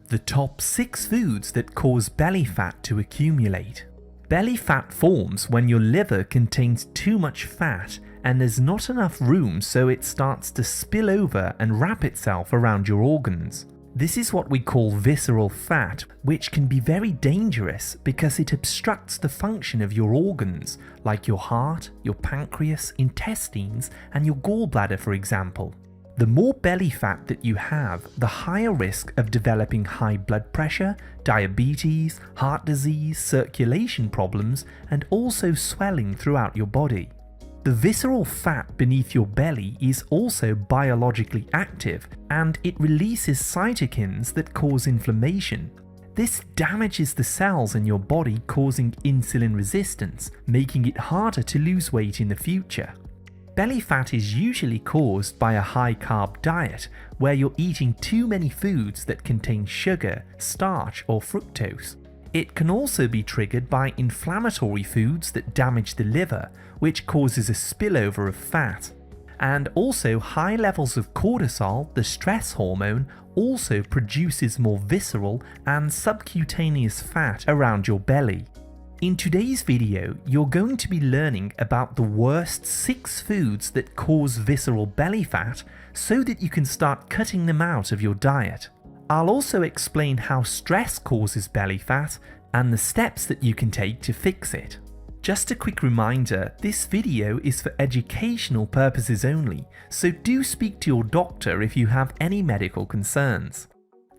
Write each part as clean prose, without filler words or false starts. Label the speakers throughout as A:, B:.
A: The top 6 foods that cause belly fat to accumulate. Belly fat forms when your liver contains too much fat and there's not enough room, so it starts to spill over and wrap itself around your organs. This is what we call visceral fat, which can be very dangerous because it obstructs the function of your organs, like your heart, your pancreas, intestines, and your gallbladder, for example. The more belly fat that you have, the higher risk of developing high blood pressure, diabetes, heart disease, circulation problems, and also swelling throughout your body. The visceral fat beneath your belly is also biologically active, and it releases cytokines that cause inflammation. This damages the cells in your body, causing insulin resistance, making it harder to lose weight in the future. Belly fat is usually caused by a high-carb diet, where you're eating too many foods that contain sugar, starch, or fructose. It can also be triggered by inflammatory foods that damage the liver, which causes a spillover of fat. And also high levels of cortisol, the stress hormone, also produces more visceral and subcutaneous fat around your belly. In today's video, you're going to be learning about the worst 6 foods that cause visceral belly fat so that you can start cutting them out of your diet. I'll also explain how stress causes belly fat and the steps that you can take to fix it. Just a quick reminder, this video is for educational purposes only, so do speak to your doctor if you have any medical concerns.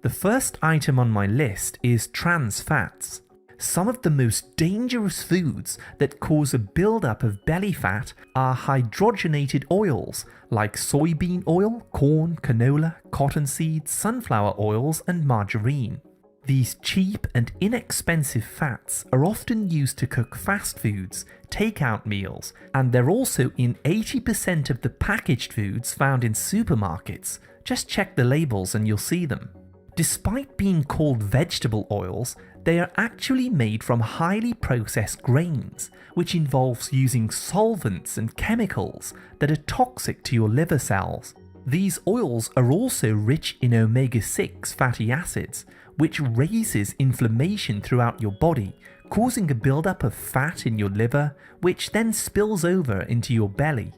A: The first item on my list is trans fats. Some of the most dangerous foods that cause a buildup of belly fat are hydrogenated oils like soybean oil, corn, canola, cottonseed, sunflower oils, and margarine. These cheap and inexpensive fats are often used to cook fast foods, takeout meals, and they're also in 80% of the packaged foods found in supermarkets. Just check the labels and you'll see them. Despite being called vegetable oils, they are actually made from highly processed grains, which involves using solvents and chemicals that are toxic to your liver cells. These oils are also rich in omega-6 fatty acids, which raises inflammation throughout your body, causing a buildup of fat in your liver, which then spills over into your belly.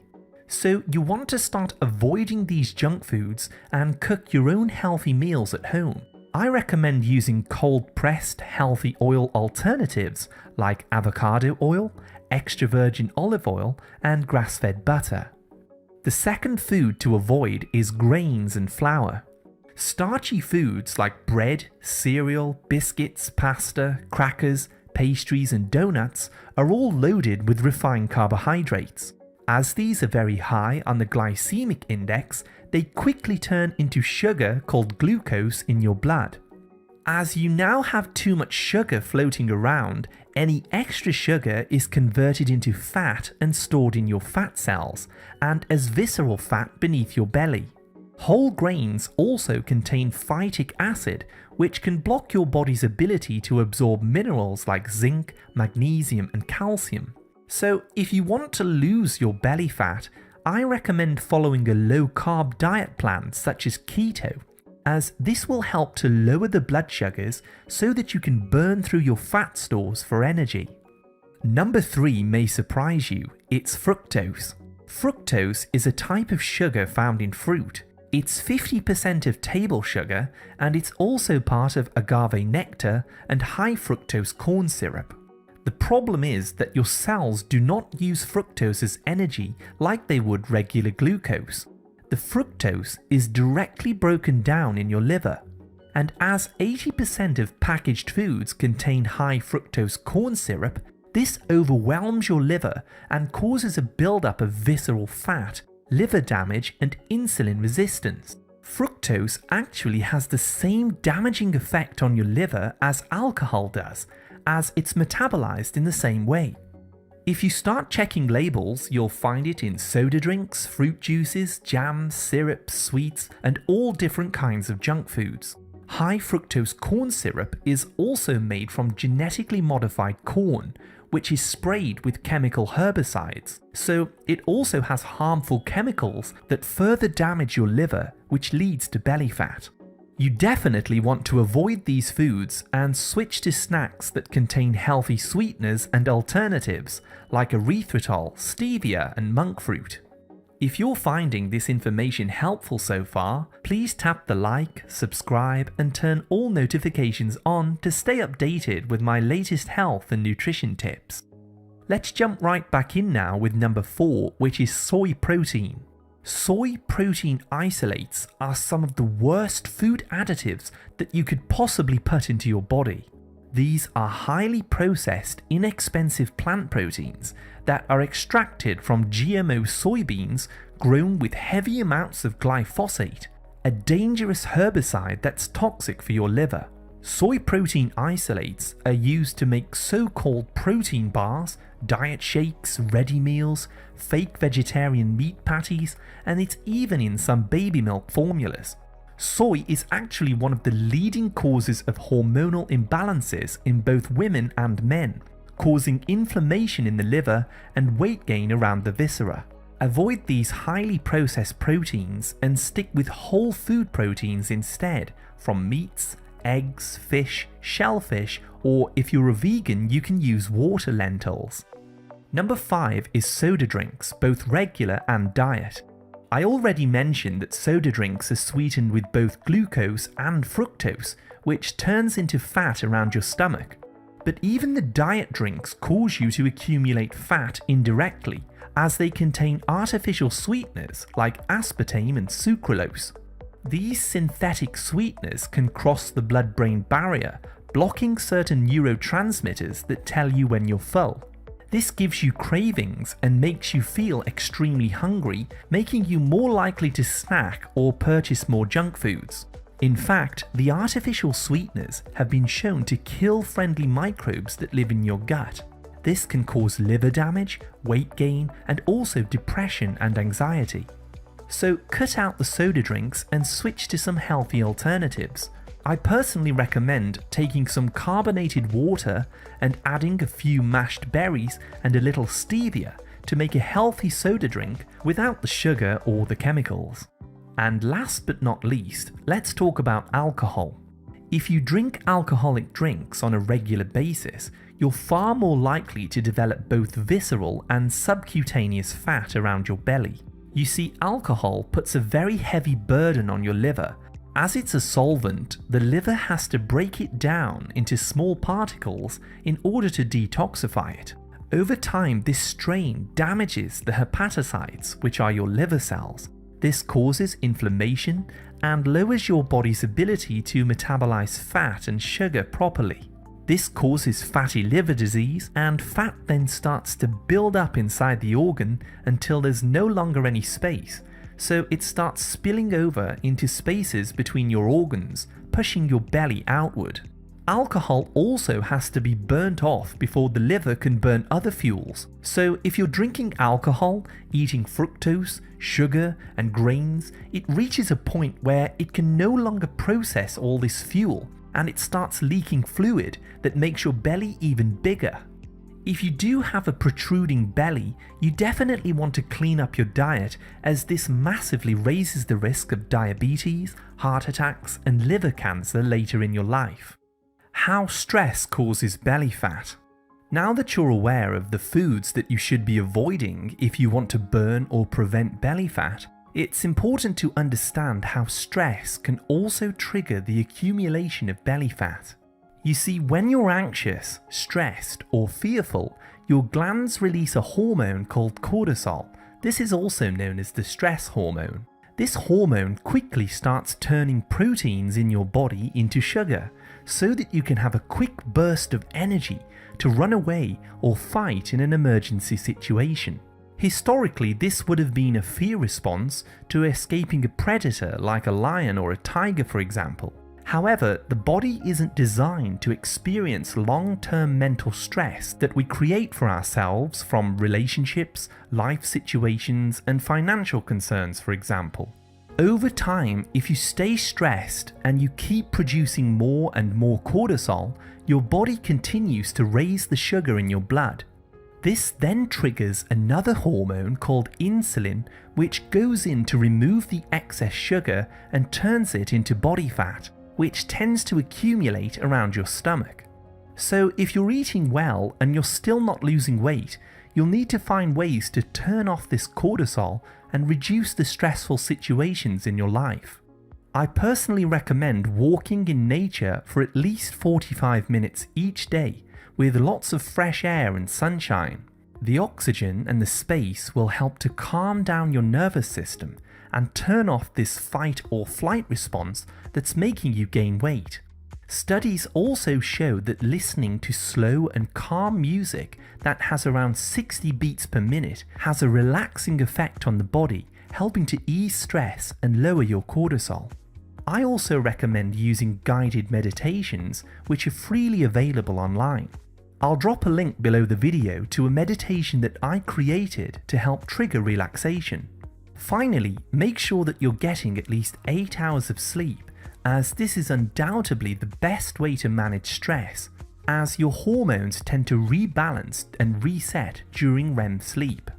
A: So you want to start avoiding these junk foods and cook your own healthy meals at home. I recommend using cold-pressed healthy oil alternatives like avocado oil, extra virgin olive oil, and grass-fed butter. The second food to avoid is grains and flour. Starchy foods like bread, cereal, biscuits, pasta, crackers, pastries, and donuts are all loaded with refined carbohydrates. As these are very high on the glycemic index, they quickly turn into sugar called glucose in your blood. As you now have too much sugar floating around, any extra sugar is converted into fat and stored in your fat cells, and as visceral fat beneath your belly. Whole grains also contain phytic acid, which can block your body's ability to absorb minerals like zinc, magnesium, and calcium. So if you want to lose your belly fat, I recommend following a low-carb diet plan such as keto, as this will help to lower the blood sugars so that you can burn through your fat stores for energy. Number 3 may surprise you, it's fructose. Fructose is a type of sugar found in fruit. It's 50% of table sugar, and it's also part of agave nectar and high fructose corn syrup. The problem is that your cells do not use fructose as energy like they would regular glucose. The fructose is directly broken down in your liver. And as 80% of packaged foods contain high fructose corn syrup, this overwhelms your liver and causes a buildup of visceral fat, liver damage, and insulin resistance. Fructose actually has the same damaging effect on your liver as alcohol does, as it's metabolized in the same way. If you start checking labels, you'll find it in soda drinks, fruit juices, jams, syrups, sweets, and all different kinds of junk foods. High fructose corn syrup is also made from genetically modified corn, which is sprayed with chemical herbicides, so it also has harmful chemicals that further damage your liver, which leads to belly fat. You definitely want to avoid these foods and switch to snacks that contain healthy sweeteners and alternatives like erythritol, stevia, and monk fruit. If you're finding this information helpful so far, please tap the like, subscribe, and turn all notifications on to stay updated with my latest health and nutrition tips. Let's jump right back in now with number 4, which is soy protein. Soy protein isolates are some of the worst food additives that you could possibly put into your body. These are highly processed, inexpensive plant proteins that are extracted from GMO soybeans grown with heavy amounts of glyphosate, a dangerous herbicide that's toxic for your liver. Soy protein isolates are used to make so-called protein bars, diet shakes, ready meals, fake vegetarian meat patties, and it's even in some baby milk formulas. Soy is actually one of the leading causes of hormonal imbalances in both women and men, causing inflammation in the liver and weight gain around the viscera. Avoid these highly processed proteins and stick with whole food proteins instead, from meats, eggs, fish, shellfish, or if you're a vegan, you can use water lentils. Number 5 is soda drinks, both regular and diet. I already mentioned that soda drinks are sweetened with both glucose and fructose, which turns into fat around your stomach. But even the diet drinks cause you to accumulate fat indirectly, as they contain artificial sweeteners like aspartame and sucralose. These synthetic sweeteners can cross the blood-brain barrier, blocking certain neurotransmitters that tell you when you're full. This gives you cravings and makes you feel extremely hungry, making you more likely to snack or purchase more junk foods. In fact, the artificial sweeteners have been shown to kill friendly microbes that live in your gut. This can cause liver damage, weight gain, and also depression and anxiety. So cut out the soda drinks and switch to some healthy alternatives. I personally recommend taking some carbonated water and adding a few mashed berries and a little stevia to make a healthy soda drink without the sugar or the chemicals. And last but not least, let's talk about alcohol. If you drink alcoholic drinks on a regular basis, you're far more likely to develop both visceral and subcutaneous fat around your belly. You see, alcohol puts a very heavy burden on your liver. As it's a solvent, the liver has to break it down into small particles in order to detoxify it. Over time, this strain damages the hepatocytes, which are your liver cells. This causes inflammation and lowers your body's ability to metabolize fat and sugar properly. This causes fatty liver disease, and fat then starts to build up inside the organ until there's no longer any space, so it starts spilling over into spaces between your organs, pushing your belly outward. Alcohol also has to be burnt off before the liver can burn other fuels, so if you're drinking alcohol, eating fructose, sugar, and grains, it reaches a point where it can no longer process all this fuel, and it starts leaking fluid that makes your belly even bigger. If you do have a protruding belly, you definitely want to clean up your diet, as this massively raises the risk of diabetes, heart attacks, and liver cancer later in your life. How stress causes belly fat. Now that you're aware of the foods that you should be avoiding if you want to burn or prevent belly fat, it's important to understand how stress can also trigger the accumulation of belly fat. You see, when you're anxious, stressed, or fearful, your glands release a hormone called cortisol. This is also known as the stress hormone. This hormone quickly starts turning proteins in your body into sugar, so that you can have a quick burst of energy to run away or fight in an emergency situation. Historically, this would have been a fear response to escaping a predator like a lion or a tiger, for example. However, the body isn't designed to experience long-term mental stress that we create for ourselves from relationships, life situations, and financial concerns, for example. Over time, if you stay stressed and you keep producing more and more cortisol, your body continues to raise the sugar in your blood. This then triggers another hormone called insulin, which goes in to remove the excess sugar and turns it into body fat, which tends to accumulate around your stomach. So if you're eating well and you're still not losing weight, you'll need to find ways to turn off this cortisol and reduce the stressful situations in your life. I personally recommend walking in nature for at least 45 minutes each day with lots of fresh air and sunshine. The oxygen and the space will help to calm down your nervous system and turn off this fight or flight response that's making you gain weight. Studies also show that listening to slow and calm music that has around 60 beats per minute has a relaxing effect on the body, helping to ease stress and lower your cortisol. I also recommend using guided meditations, which are freely available online. I'll drop a link below the video to a meditation that I created to help trigger relaxation. Finally, make sure that you're getting at least 8 hours of sleep, as this is undoubtedly the best way to manage stress, as your hormones tend to rebalance and reset during REM sleep.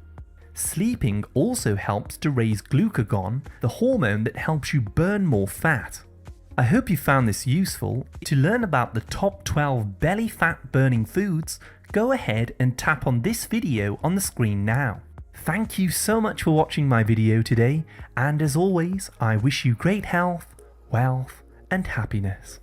A: Sleeping also helps to raise glucagon, the hormone that helps you burn more fat. I hope you found this useful. To learn about the top 12 belly fat burning foods, go ahead and tap on this video on the screen now. Thank you so much for watching my video today, and as always, I wish you great health, wealth, and happiness.